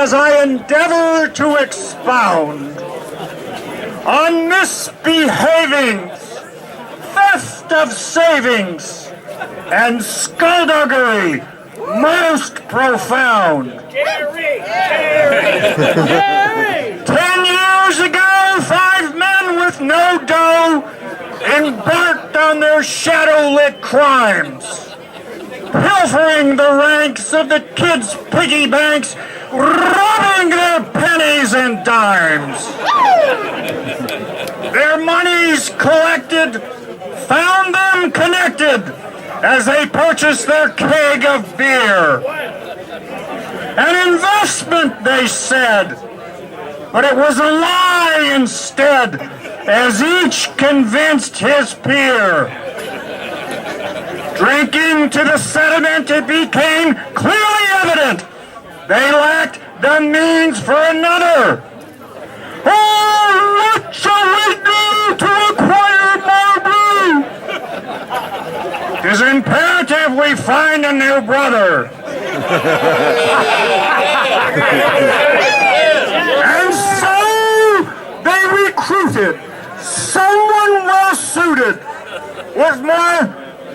as I endeavor to expound on misbehavings, theft of savings, and skullduggery most profound. 10 years ago, 5 men with no dough embarked on their shadow-lit crimes, pilfering the ranks of the kids' piggy banks, robbing their pennies and dimes. Their monies collected found them connected as they purchased their keg of beer. An investment, they said, but it was a lie instead, as each convinced his peer. Drinking to the sediment, it became clearly evident they lacked the means for another. Oh, what shall we do to acquire more brew? 'Tis imperative we find a new brother. And so they recruited someone well-suited with more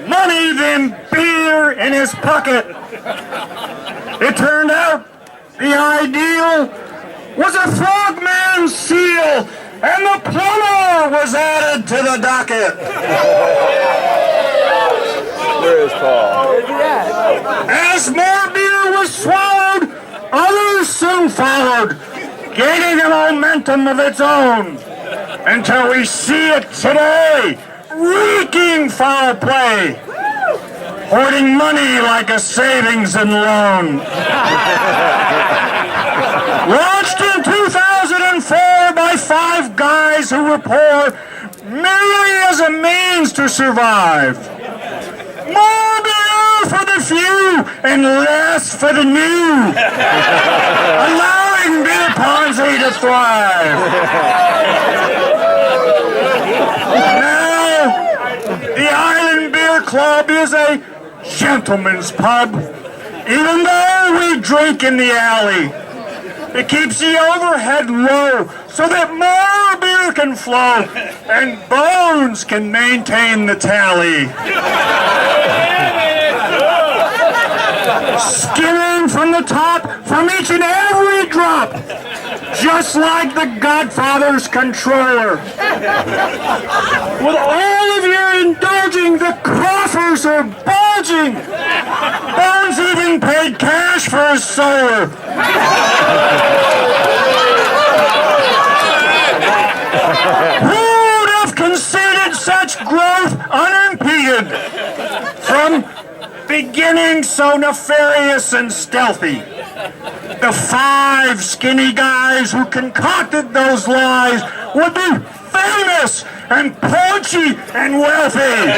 money than beer in his pocket. It turned out the ideal was a frogman seal, and the plumber was added to the docket. Where is Paul? As more beer was swallowed, others soon followed, gaining a momentum of its own, until we see it today, reeking foul play, hoarding money like a savings and loan. Launched in 2004 by 5 guys who were poor merely as a means to survive. More beer for the few and less for the new, allowing Beer Ponzi to thrive. Now, the Island Beer Club is a gentleman's pub, even though we drink in the alley. It keeps the overhead low so that more beer can flow and Bones can maintain the tally. Skimming from the top from each and every drop, just like the Godfather's controller. With all of your indulging, the coffers are bulging. Bones even paid cash for his solar. Who would have considered such growth unimpeded from beginning so nefarious and stealthy? The 5 skinny guys who concocted those lies would be famous and paunchy and wealthy.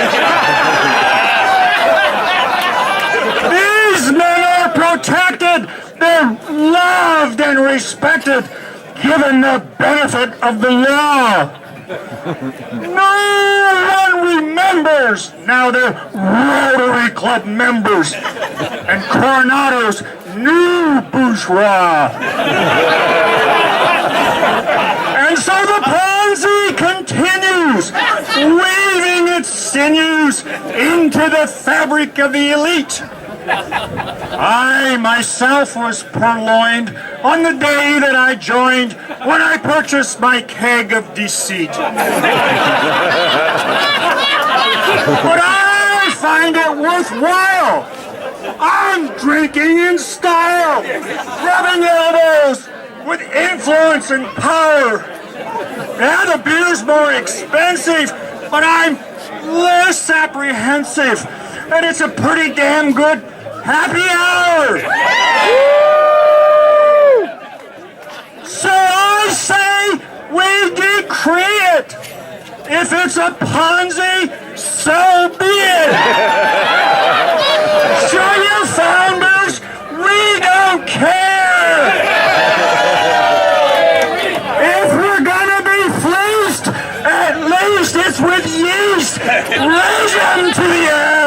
These men are protected, they're loved and respected, given the benefit of the law. No one remembers now they're Rotary Club members and Coronado's new bourgeois. And so the Ponzi continues, weaving its sinews into the fabric of the elite. I myself was purloined on the day that I joined when I purchased my keg of deceit. But I find it worthwhile. I'm drinking in style, rubbing elbows with influence and power. Yeah, the beer's more expensive, but I'm less apprehensive, and it's a pretty damn good happy hour. So I say we decree it. If it's a Ponzi, so be it. Show your founders, we don't care. If we're gonna be fleeced, at least it's with yeast. Raise them to the air.